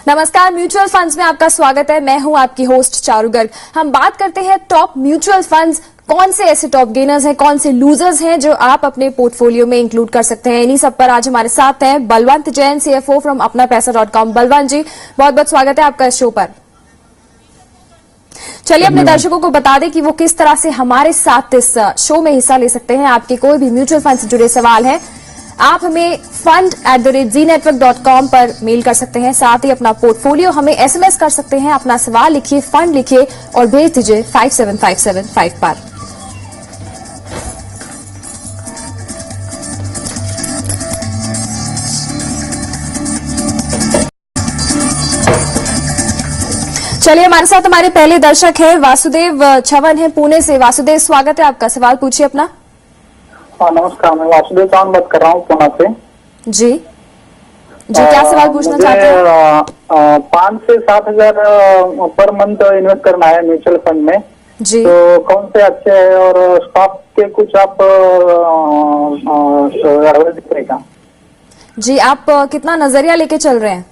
नमस्कार, mutual funds में आपका स्वागत है। मैं हूं आपकी होस्ट चारू गर्ग। हम बात करते हैं टॉप म्यूचुअल फंड्स, कौन से ऐसे टॉप गेनर्स हैं, कौन से लूजर्स हैं जो आप अपने पोर्टफोलियो में इंक्लूड कर सकते हैं। इन्हीं सब पर आज हमारे साथ हैं बलवंत जैन, CFO फ्रॉम अपनापैसा.com। बलवंत जी, बहुत बहुत स्वागत है आपका इस शो पर। चलिए अपने दर्शकों को बता दें कि वो किस तरह से हमारे साथ इस शो में हिस्सा ले सकते हैं। आपके कोई भी म्यूचुअल फंड से जुड़े सवाल हैं, आप हमें fund@zenetwork.com पर मेल कर सकते हैं। साथ ही अपना पोर्टफोलियो हमें SMS कर सकते हैं। अपना सवाल लिखिए, फंड लिखिए और भेज दीजिए 57575 पर। चलिए, हमारे साथ हमारे पहले दर्शक हैं वासुदेव छवन है पुणे से। वासुदेव, स्वागत है आपका, सवाल पूछिए अपना। हाँ नमस्कार, मैं वासुदेव चौहान बात कर रहा हूँ पुणे से। जी, क्या सवाल पूछना चाहते हैं? 5 से 7 हजार पर मंथ इन्वेस्ट करना है म्यूचुअल फंड में जी। तो कौन से अच्छे हैं और स्टॉक के कुछ आप एडवाइस देगा? जी, आप कितना नजरिया लेके चल रहे हैं?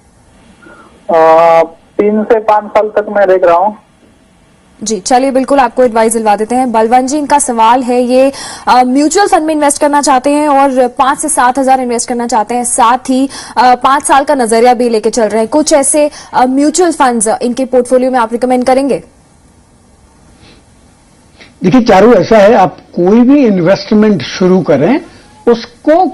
3 से 5 साल तक मैं देख रहा हूँ। जी, चलिए बिल्कुल आपको एडवाइस दिलवा देते हैं। बलवंत जी, इनका सवाल है, ये म्यूचुअल फंड में इन्वेस्ट करना चाहते हैं और 5 से 7 हजार इन्वेस्ट करना चाहते हैं। साथ ही 5 साल का नजरिया भी लेके चल रहे हैं। कुछ ऐसे म्यूचुअल फंड्स इनके पोर्टफोलियो में आप रिकमेंड करेंगे? देखिए चारू, ऐसा है, आप कोई भी इन्वेस्टमेंट शुरू करें उसको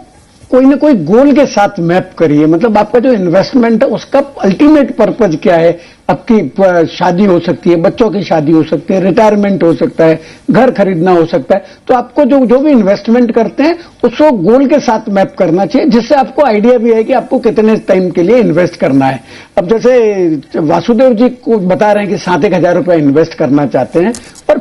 कोई ना कोई गोल के साथ मैप करिए। मतलब आपका जो इन्वेस्टमेंट है उसका अल्टीमेट पर्पज क्या है। आपकी शादी हो सकती है, बच्चों की शादी हो सकती है, रिटायरमेंट हो सकता है, घर खरीदना हो सकता है। तो आपको जो भी इन्वेस्टमेंट करते हैं उसको गोल के साथ मैप करना चाहिए, जिससे आपको आइडिया भी है कि आपको कितने टाइम के लिए इन्वेस्ट करना है। अब जैसे वासुदेव जी को बता रहे हैं कि 7-1 हजार रुपया इन्वेस्ट करना चाहते हैं और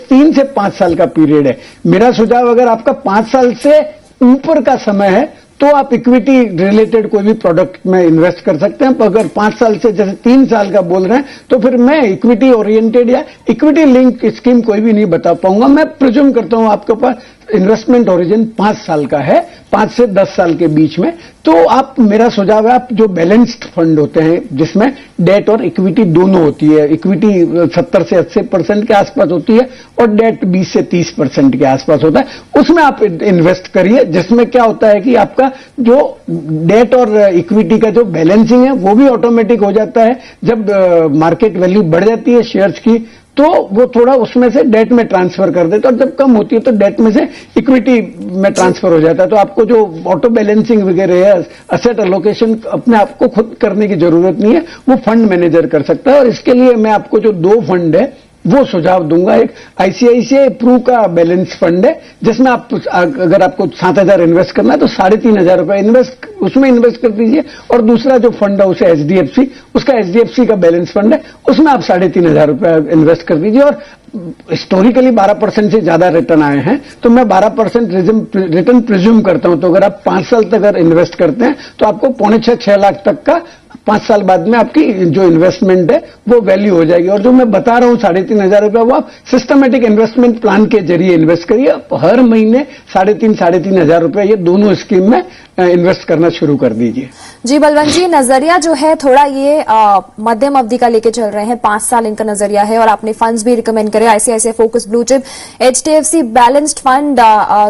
3 से 5 साल का पीरियड है। मेरा सुझाव, अगर आपका 5 साल से ऊपर का समय है तो आप इक्विटी रिलेटेड कोई भी प्रोडक्ट में इन्वेस्ट कर सकते हैं। अगर 5 साल से जैसे 3 साल का बोल रहे हैं तो फिर मैं इक्विटी ओरिएंटेड या इक्विटी लिंक स्कीम कोई भी नहीं बता पाऊंगा। मैं प्रिज्यूम करता हूं आपके पास इन्वेस्टमेंट ओरिजिन 5 साल का है, 5 से 10 साल के बीच में। तो आप, मेरा सुझाव है, आप जो बैलेंस्ड फंड होते हैं जिसमें डेट और इक्विटी दोनों होती है, इक्विटी 70 से 80% के आसपास होती है और डेट 20 से 30% के आसपास होता है, उसमें आप इन्वेस्ट करिए। जिसमें क्या होता है कि आपका जो डेट और इक्विटी का जो बैलेंसिंग है वो भी ऑटोमेटिक हो जाता है। जब मार्केट वैल्यू बढ़ जाती है शेयर्स की तो वो थोड़ा उसमें से डेट में ट्रांसफर कर देते, और जब कम होती है तो डेट में से इक्विटी में ट्रांसफर हो जाता है। तो आपको जो ऑटो बैलेंसिंग वगैरह है, असेट एलोकेशन अपने आप को खुद करने की जरूरत नहीं है, वो फंड मैनेजर कर सकता है। और इसके लिए मैं आपको जो 2 फंड है वो सुझाव दूंगा। एक ICICI प्रू का बैलेंस फंड है जिसमें आप, अगर आपको 7 हजार इन्वेस्ट करना है तो 3,500 रुपए उसमें इन्वेस्ट कर दीजिए। और दूसरा जो फंड है उसे HDFC, उसका HDFC का बैलेंस फंड है, उसमें आप 3,500 रुपए इन्वेस्ट कर दीजिए। और हिस्टोरिकली 12% से ज्यादा रिटर्न आए हैं, तो मैं 12% रिटर्न प्रिज्यूम करता हूं। तो अगर आप 5 साल तक अगर इन्वेस्ट करते हैं तो आपको 5.5-6 लाख तक का 5 साल बाद में आपकी जो इन्वेस्टमेंट है वो वैल्यू हो जाएगी। और जो मैं बता रहा हूं 3,500 रुपया, वो आप सिस्टमेटिक इन्वेस्टमेंट प्लान के जरिए इन्वेस्ट करिए। हर महीने 3,500 रुपया ये दोनों स्कीम में इन्वेस्ट करना शुरू कर दीजिए। जी बलवंत जी, नजरिया जो है थोड़ा ये मध्यम अवधि का लेके चल रहे हैं, 5 साल इनका नजरिया है। और आपने फंड्स भी रिकमेंड करे, ICICI focus blue chip, HDFC balanced fund,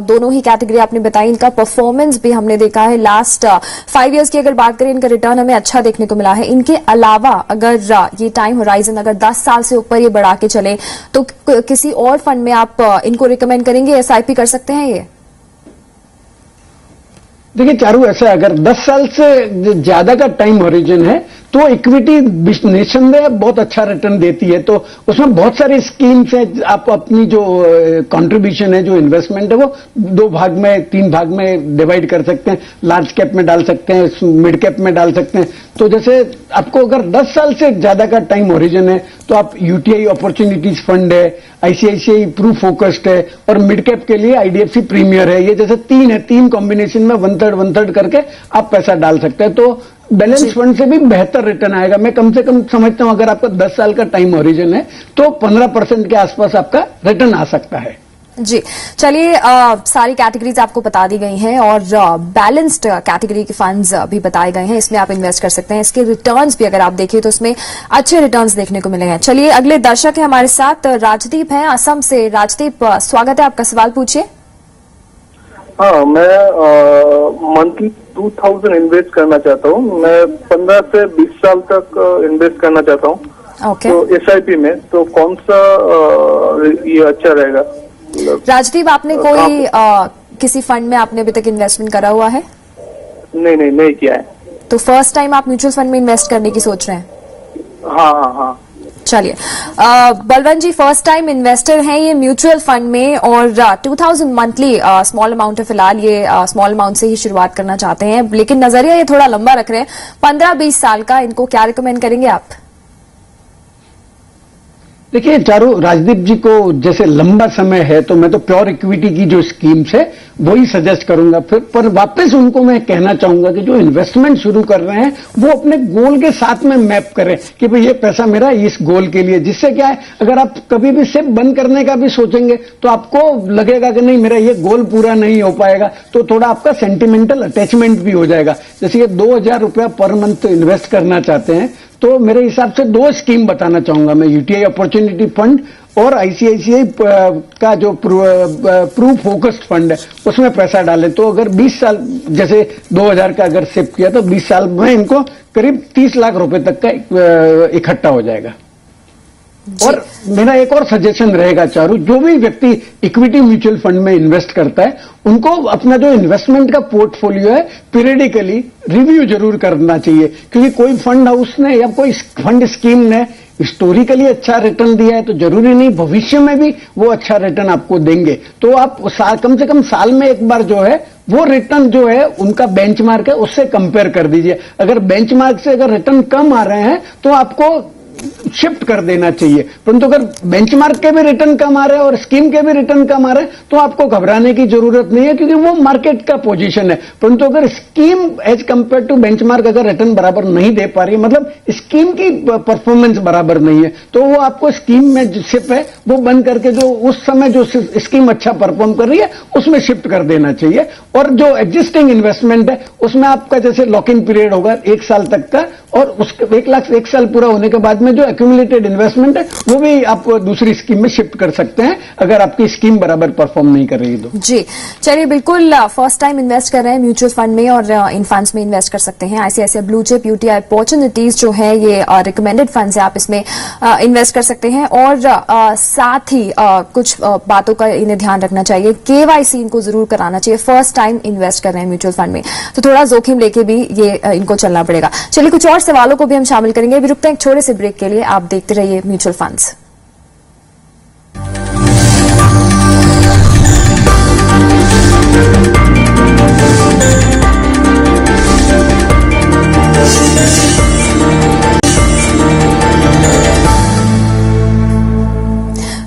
दोनों ही कैटेगरी आपने बताई। इनका परफॉर्मेंस भी हमने देखा है लास्ट 5 इयर्स की अगर बात करें, इनका रिटर्न हमें अच्छा देखने को मिला है। इनके अलावा अगर ये टाइम होराइजन अगर 10 साल से ऊपर ये बढ़ा के चले तो किसी और फंड में आप इनको रिकमेंड करेंगे? SIP कर सकते हैं ये? देखिए चारू, ऐसा है, अगर 10 साल से ज्यादा का टाइम होरिजन है तो इक्विटी निस्संदेह बहुत अच्छा रिटर्न देती है। तो उसमें बहुत सारी स्कीम्स हैं। आप अपनी जो कंट्रीब्यूशन है, जो इन्वेस्टमेंट है, वो 2 भाग में 3 भाग में डिवाइड कर सकते हैं। लार्ज कैप में डाल सकते हैं, मिड कैप में डाल सकते हैं। तो जैसे आपको अगर 10 साल से ज्यादा का टाइम होरिजन है तो आप UTI अपॉर्चुनिटीज फंड है, ICICI प्रू फोकस्ड है, और मिड कैप के लिए IDFC प्रीमियर है। ये जैसे 3 है, 3 कॉम्बिनेशन में 1/3 करके आप पैसा डाल सकते हैं। तो बैलेंस फंड से भी बेहतर रिटर्न आएगा। मैं कम से कम समझता हूं अगर आपका 10 साल का टाइम ओरिजिन है तो 15% के आसपास आपका रिटर्न आ सकता है। जी, चलिए सारी कैटेगरीज आपको बता दी गई हैं और बैलेंस्ड कैटेगरी के फंड्स भी बताए गए हैं, इसमें आप इन्वेस्ट कर सकते हैं। इसके रिटर्न्स भी अगर आप देखें तो इसमें अच्छे रिटर्न्स देखने को मिलेंगे। चलिए अगले दर्शक है हमारे साथ, राजदीप हैं असम से। राजदीप, स्वागत है, आपका सवाल पूछिए। हाँ, मैं मंथली 2000 इन्वेस्ट करना चाहता हूँ। मैं 15 से 20 साल तक इन्वेस्ट करना चाहता हूँ। ओके, तो SIP में तो कौन सा ये अच्छा रहेगा? राजदीप, आपने कोई किसी फंड में आपने अभी तक इन्वेस्टमेंट करा हुआ है? नहीं किया है। तो फर्स्ट टाइम आप म्यूचुअल फंड में इन्वेस्ट करने की सोच रहे हैं? हाँ। चलिए, बलवंत जी फर्स्ट टाइम इन्वेस्टर हैं ये म्यूचुअल फंड में और 2000 मंथली स्मॉल अमाउंट है फिलहाल, ये स्मॉल अमाउंट से ही शुरुआत करना चाहते हैं, लेकिन नजरिया ये थोड़ा लंबा रख रहे हैं, 15-20 साल का। इनको क्या रिकमेंड करेंगे आप? देखिए चारू, राजदीप जी को जैसे लंबा समय है तो मैं तो प्योर इक्विटी की जो स्कीम्स है वही सजेस्ट करूंगा। फिर पर वापस उनको मैं कहना चाहूंगा कि जो इन्वेस्टमेंट शुरू कर रहे हैं वो अपने गोल के साथ में मैप करें कि भाई ये पैसा मेरा इस गोल के लिए। जिससे क्या है, अगर आप कभी भी सिर्फ बंद करने का भी सोचेंगे तो आपको लगेगा कि नहीं मेरा ये गोल पूरा नहीं हो पाएगा, तो थोड़ा आपका सेंटिमेंटल अटैचमेंट भी हो जाएगा। जैसे ये 2000 रुपया पर मंथ इन्वेस्ट करना चाहते हैं तो मेरे हिसाब से 2 स्कीम बताना चाहूंगा मैं, UTI अपॉर्चुनिटी फंड और ICICI का जो प्रूफ फोकस्ड फंड है उसमें पैसा डालें। तो अगर 20 साल जैसे 2000 का अगर शिफ्ट किया तो 20 साल में इनको करीब 30 लाख रुपए तक का इकट्ठा हो जाएगा। और मेरा एक और सजेशन रहेगा चारू, जो भी व्यक्ति इक्विटी म्यूचुअल फंड में इन्वेस्ट करता है उनको अपना जो इन्वेस्टमेंट का पोर्टफोलियो है पीरियडिकली रिव्यू जरूर करना चाहिए, क्योंकि कोई फंड हाउस ने या कोई फंड स्कीम ने हिस्टोरिकली अच्छा रिटर्न दिया है तो जरूरी नहीं भविष्य में भी वो अच्छा रिटर्न आपको देंगे। तो आप कम से कम साल में एक बार जो है वो रिटर्न जो है उनका बेंचमार्क है उससे कंपेयर कर दीजिए। अगर बेंचमार्क से अगर रिटर्न कम आ रहे हैं तो आपको शिफ्ट कर देना चाहिए, परंतु अगर बेंचमार्क के भी रिटर्न कम आ रहे हैं और स्कीम के भी रिटर्न कम आ रहे हैं तो आपको घबराने की जरूरत नहीं है, क्योंकि वो मार्केट का पोजीशन है। परंतु अगर scheme as compare to benchmark अगर रिटर्न बराबर नहीं दे पा रही है, मतलब स्कीम की परफॉर्मेंस बराबर नहीं है, तो वो आपको स्कीम में जो शिफ्ट है वो बंद करके जो उस समय जो स्कीम अच्छा परफॉर्म कर रही है उसमें शिफ्ट कर देना चाहिए। और जो एग्जिस्टिंग इन्वेस्टमेंट है उसमें आपका जैसे लॉक इन पीरियड होगा 1 साल तक का, और उसके 1 साल पूरा होने के बाद में जो एक्यूमुलेटेड इन्वेस्टमेंट है वो भी आप दूसरी स्कीम में शिफ्ट कर सकते हैं अगर आपकी स्कीम बराबर परफॉर्म नहीं कर रही तो। जी, चलिए बिल्कुल फर्स्ट टाइम इन्वेस्ट कर रहे हैं म्यूचुअल फंड में और इन फंड्स में इन्वेस्ट कर सकते हैं। ICICI blue chip UTI opportunities जो है ये रिकमेंडेड फंड्स है, आप इसमें इन्वेस्ट कर सकते हैं। और साथ ही कुछ बातों का इन्हें ध्यान रखना चाहिए, KYC इनको जरूर कराना चाहिए। फर्स्ट टाइम इन्वेस्ट कर रहे हैं म्यूचुअल फंड में तो थोड़ा जोखिम लेके भी ये इनको चलना पड़ेगा। चलिए कुछ और सवालों को भी हम शामिल करेंगे, अभी रुकते हैं एक छोटे से ब्रेक के लिए। आप देखते रहिए म्यूचुअल फंड्स।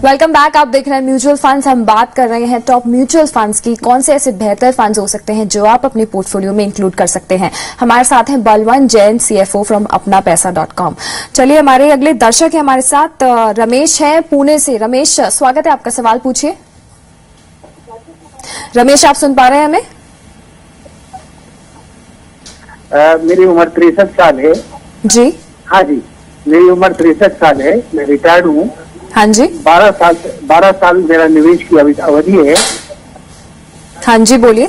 वेलकम बैक, आप देख रहे हैं म्यूचुअल फंड्स। हम बात कर रहे हैं टॉप म्यूचुअल फंड्स की, कौन से ऐसे बेहतर फंड्स हो सकते हैं जो आप अपने पोर्टफोलियो में इंक्लूड कर सकते हैं। हमारे साथ हैं बलवंत जैन, CFO फ्रॉम अपनापैसा.com। चलिए हमारे अगले दर्शक है हमारे साथ, रमेश है पुणे से। रमेश, स्वागत है, आपका सवाल पूछिए। रमेश, आप सुन पा रहे हैं हमें? मेरी उम्र 63 साल है। जी हाँ जी, मेरी उम्र 63 साल है, मैं रिटायर्ड हूँ। हाँ जी, 12 साल मेरा निवेश की अवधि है। हाँ जी, बोलिए।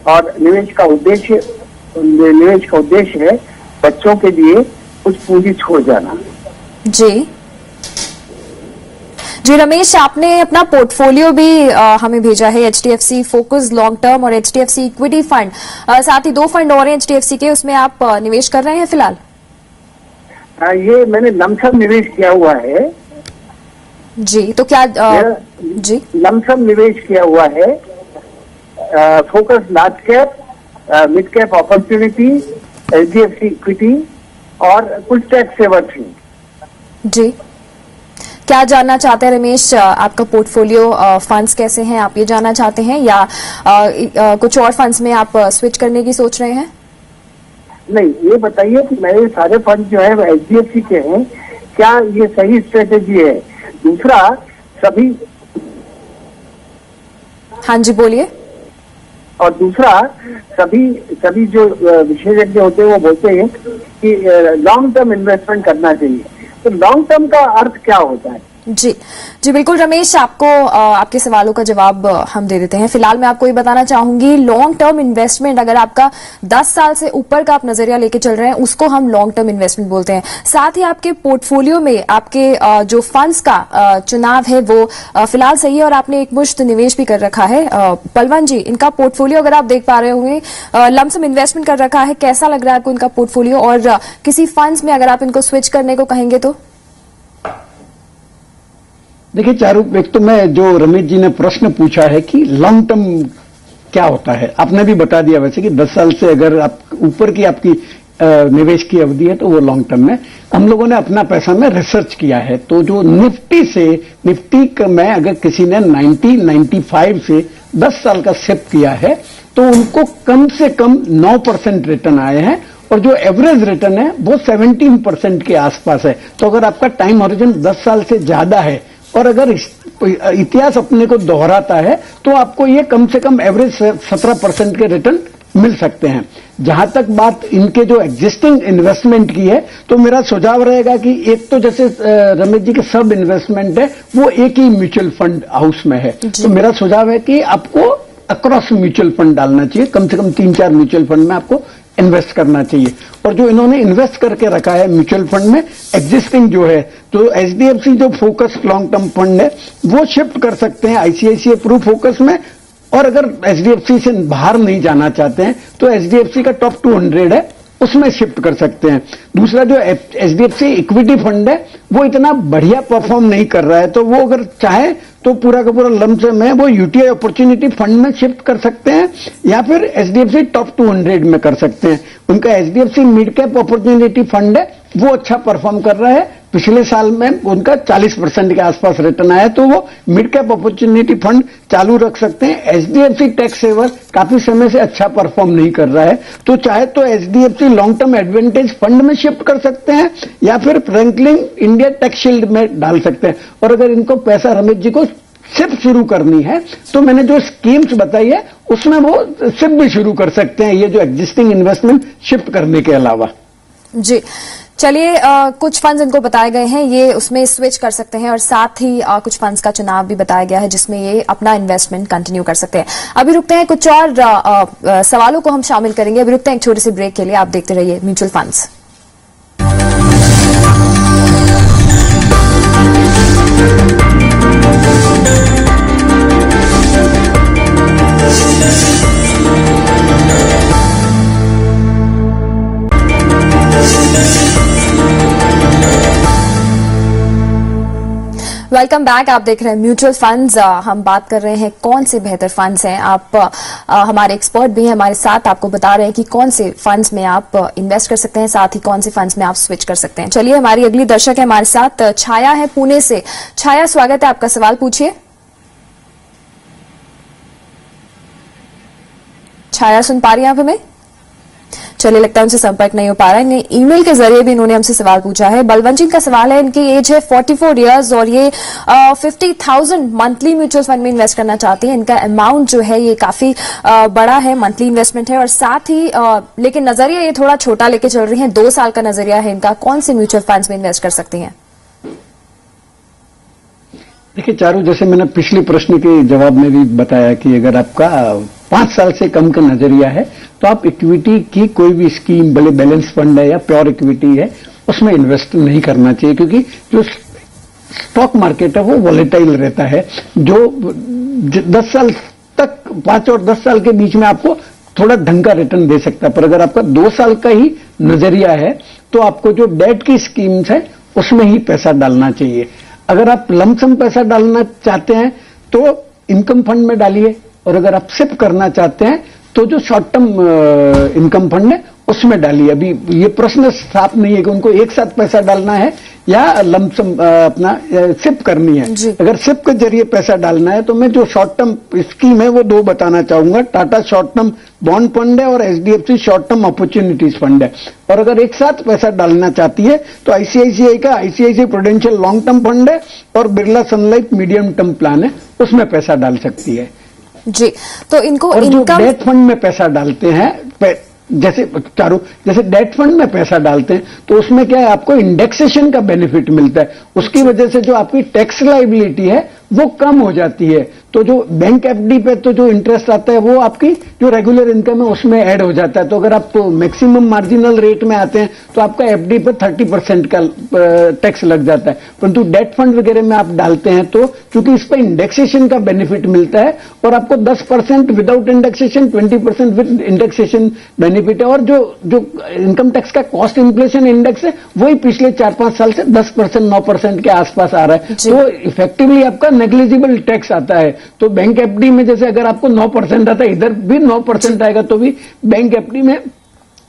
और निवेश का उद्देश्य है बच्चों के लिए कुछ पूंजी छोड़ जाना। जी रमेश, आपने अपना पोर्टफोलियो भी हमें भेजा है, HDFC फोकस लॉन्ग टर्म और HDFC इक्विटी फंड, साथ ही 2 फंड और हैं HDFC के, उसमें आप निवेश कर रहे हैं फिलहाल? ये मैंने लमसम निवेश किया हुआ है। जी, तो क्या जी लमसम निवेश किया हुआ है, focus large cap, mid cap opportunity, HDFC equity और कुछ टैक्स सेवर थी। जी, क्या जानना चाहते हैं रमेश, आपका पोर्टफोलियो फंड्स कैसे हैं, आप ये जानना चाहते हैं या कुछ और फंड्स में आप स्विच करने की सोच रहे हैं? नहीं, ये बताइए कि मेरे सारे फंड जो है वो HDFC के हैं, क्या ये सही स्ट्रेटेजी है? दूसरा, सभी हाँ जी बोलिए। और दूसरा, सभी जो विशेषज्ञ होते हैं वो बोलते हैं कि लॉन्ग टर्म इन्वेस्टमेंट करना चाहिए। तो लॉन्ग टर्म का अर्थ क्या होता है? जी जी बिल्कुल रमेश, आपको आपके सवालों का जवाब हम दे देते हैं। फिलहाल मैं आपको ये बताना चाहूंगी, लॉन्ग टर्म इन्वेस्टमेंट अगर आपका 10 साल से ऊपर का आप नजरिया लेके चल रहे हैं उसको हम लॉन्ग टर्म इन्वेस्टमेंट बोलते हैं। साथ ही आपके पोर्टफोलियो में आपके जो फंड्स का चुनाव है वो फिलहाल सही है और आपने एक मुश्त निवेश भी कर रखा है। बलवंत जी, इनका पोर्टफोलियो अगर आप देख पा रहे होंगे, लमसम इन्वेस्टमेंट कर रखा है, कैसा लग रहा है आपको इनका पोर्टफोलियो? और किसी फंड्स में अगर आप इनको स्विच करने को कहेंगे तो? देखिए चारू, एक तो मैं जो रमेश जी ने प्रश्न पूछा है कि लॉन्ग टर्म क्या होता है, आपने भी बता दिया वैसे कि 10 साल से अगर आप ऊपर की आपकी निवेश की अवधि है तो वो लॉन्ग टर्म में। हम लोगों ने अपना पैसा में रिसर्च किया है, तो जो निफ्टी में अगर किसी ने 95 से 10 साल का सिप किया है तो उनको कम से कम 9% रिटर्न आए हैं और जो एवरेज रिटर्न है वो 17% के आसपास है। तो अगर आपका टाइम हॉरिजन 10 साल से ज्यादा है और अगर इतिहास अपने को दोहराता है तो आपको ये कम से कम एवरेज 17% के रिटर्न मिल सकते हैं। जहां तक बात इनके जो एग्जिस्टिंग इन्वेस्टमेंट की है तो मेरा सुझाव रहेगा कि एक तो जैसे रमेश जी के सब इन्वेस्टमेंट है वो एक ही म्यूचुअल फंड हाउस में है, तो मेरा सुझाव है कि आपको अक्रॉस म्यूचुअल फंड डालना चाहिए, कम से कम 3-4 म्यूचुअल फंड में आपको इन्वेस्ट करना चाहिए। और जो इन्होंने इन्वेस्ट करके रखा है म्यूचुअल फंड में एग्जिस्टिंग जो है, तो HDFC जो फोकस लॉन्ग टर्म फंड है वो शिफ्ट कर सकते हैं ICICI प्रू फोकस में। और अगर HDFC से बाहर नहीं जाना चाहते हैं तो HDFC का टॉप 200 है उसमें शिफ्ट कर सकते हैं। दूसरा जो HDFC इक्विटी फंड है वो इतना बढ़िया परफॉर्म नहीं कर रहा है, तो वो अगर चाहे तो पूरा का पूरा लमसम है वो UTI अपॉर्चुनिटी फंड में शिफ्ट कर सकते हैं या फिर HDFC टॉप 200 में कर सकते हैं। उनका HDFC mid cap opportunity fund है वो अच्छा परफॉर्म कर रहा है, पिछले साल में उनका 40% के आसपास रिटर्न आया, तो वो मिड कैप अपॉर्चुनिटी फंड चालू रख सकते हैं। HDFC टैक्स सेवर काफी समय से अच्छा परफॉर्म नहीं कर रहा है, तो चाहे तो HDFC long term advantage fund में शिफ्ट कर सकते हैं या फिर फ्रैंकलिन इंडिया टैक्स शील्ड में डाल सकते हैं। और अगर इनको पैसा रमेश जी को सिप शुरू करनी है तो मैंने जो स्कीम्स बताई है उसमें वो सिप भी शुरू कर सकते हैं, ये जो एग्जिस्टिंग इन्वेस्टमेंट शिफ्ट करने के अलावा। जी चलिए, कुछ फंड्स इनको बताए गए हैं, ये उसमें स्विच कर सकते हैं और साथ ही कुछ फंड्स का चुनाव भी बताया गया है जिसमें ये अपना इन्वेस्टमेंट कंटिन्यू कर सकते हैं। अभी रुकते हैं, कुछ और सवालों को हम शामिल करेंगे। अभी रुकते हैं एक छोटे से ब्रेक के लिए, आप देखते रहिए म्यूचुअल फंड्स। वेलकम बैक, आप देख रहे हैं म्यूचुअल फंड्स। हम बात कर रहे हैं कौन से बेहतर फंड्स हैं। आप हमारे एक्सपर्ट भी हैं हमारे साथ, आपको बता रहे हैं कि कौन से फंड्स में आप इन्वेस्ट कर सकते हैं, साथ ही कौन से फंड्स में आप स्विच कर सकते हैं। चलिए, हमारी अगली दर्शक है हमारे साथ, छाया है पुणे से। छाया, स्वागत है आपका, सवाल पूछिए। छाया सुन पा रही हैं आप हमें? चलिए, लगता है उनसे संपर्क नहीं हो पा रहा है। ईमेल के जरिए भी इन्होंने हमसे सवाल पूछा है। बलवंत जी का सवाल है, इनकी एज है 44 इयर्स और ये 50,000 मंथली म्यूचुअल फंड में इन्वेस्ट करना चाहती है। इनका अमाउंट जो है ये काफी बड़ा है, मंथली इन्वेस्टमेंट है और साथ ही लेकिन नजरिया ये थोड़ा छोटा लेके चल रही है, 2 साल का नजरिया है इनका। कौन से म्यूचुअल फंड्स में इन्वेस्ट कर सकती हैं? देखिए चारू, जैसे मैंने पिछले प्रश्न के जवाब में भी बताया कि अगर आपका 5 साल से कम का नजरिया है तो आप इक्विटी की कोई भी स्कीम, भले बैलेंस फंड है या प्योर इक्विटी है, उसमें इन्वेस्ट नहीं करना चाहिए, क्योंकि जो स्टॉक मार्केट है वो वॉलेटाइल रहता है। जो 10 साल तक, 5 और 10 साल के बीच में आपको थोड़ा ढंग का रिटर्न दे सकता है, पर अगर आपका 2 साल का ही नजरिया है तो आपको जो डेट की स्कीम्स है उसमें ही पैसा डालना चाहिए। अगर आप लमसम पैसा डालना चाहते हैं तो इनकम फंड में डालिए, और अगर आप सिप करना चाहते हैं तो जो शॉर्ट टर्म इनकम फंड है उसमें डालिए। अभी ये प्रश्न साफ नहीं है कि उनको एक साथ पैसा डालना है या लमसम अपना सिप करनी है। जी। अगर सिप के जरिए पैसा डालना है तो मैं जो शॉर्ट टर्म स्कीम है वो दो बताना चाहूंगा। Tata short term bond fund है और HDFC short term opportunities fund है। और अगर एक साथ पैसा डालना चाहती है तो आईसीआईसीआई का ICICI prudential long term fund है और बिरला सन लाइफ मीडियम टर्म प्लान है, उसमें पैसा डाल सकती है। जी, तो इनको और जो इनकम डेट फंड में पैसा डालते हैं, जैसे डेट फंड में पैसा डालते हैं तो उसमें क्या है, आपको इंडेक्सेशन का बेनिफिट मिलता है। उसकी वजह से जो आपकी टैक्स लायबिलिटी है वो कम हो जाती है। तो जो बैंक एफडी पे तो जो इंटरेस्ट आता है वो आपकी जो रेगुलर इनकम है उसमें ऐड हो जाता है। तो अगर आप मैक्सिमम मार्जिनल रेट में आते हैं तो आपका एफडी पर 30% का टैक्स लग जाता है। परंतु डेट फंड वगैरह में आप डालते हैं तो क्योंकि इस पर इंडेक्सेशन का बेनिफिट मिलता है और आपको 10% without indexation, 20% with indexation benefit है। और जो इनकम टैक्स का कॉस्ट इन्फ्लेशन इंडेक्स है वही पिछले 4-5 साल से 10%, 9% के आसपास आ रहा है। तो इफेक्टिवली आपका नेग्लिजिबल टैक्स आता है। तो बैंक एफडी में जैसे अगर आपको 9% आता है, इधर भी 9% आएगा, तो भी बैंक एफडी में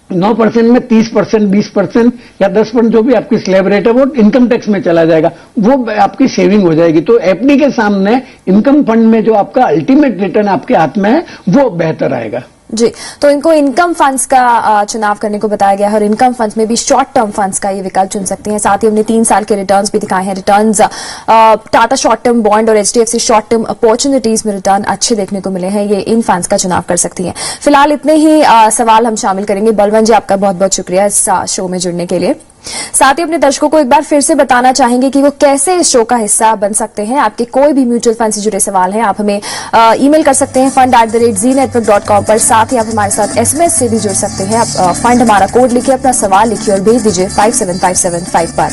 9% में 30%, 20% या 10% जो भी आपकी स्लैब रेट है वो इनकम टैक्स में चला जाएगा, वो आपकी सेविंग हो जाएगी। तो एफडी के सामने इनकम फंड में जो आपका अल्टीमेट रिटर्न आपके हाथ में है वो बेहतर आएगा। जी, तो इनको इनकम फंड्स का चुनाव करने को बताया गया है और इनकम फंड्स में भी शॉर्ट टर्म फंड्स का ये विकल्प चुन सकते हैं। साथ ही हमने 3 साल के रिटर्न्स भी दिखाए हैं। Returns Tata short term bond और एचडीएफसी शॉर्ट टर्म अपॉर्चुनिटीज में रिटर्न अच्छे देखने को मिले हैं। ये इन फंड्स का चुनाव कर सकती हैं। फिलहाल इतने ही सवाल हम शामिल करेंगे। बलवंत जी, आपका बहुत बहुत शुक्रिया इस शो में जुड़ने के लिए। साथ ही अपने दर्शकों को एक बार फिर से बताना चाहेंगे कि वो कैसे इस शो का हिस्सा बन सकते हैं। आपके कोई भी म्यूचुअल फंड से जुड़े सवाल हैं, आप हमें ईमेल कर सकते हैं fund@zenetwork.com पर। साथ ही आप हमारे साथ एसएमएस से भी जुड़ सकते हैं। आप फंड हमारा कोड लिखिए, अपना सवाल लिखिए और भेज दीजिए 57575 पर।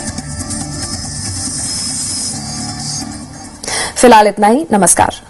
फिलहाल इतना ही, नमस्कार।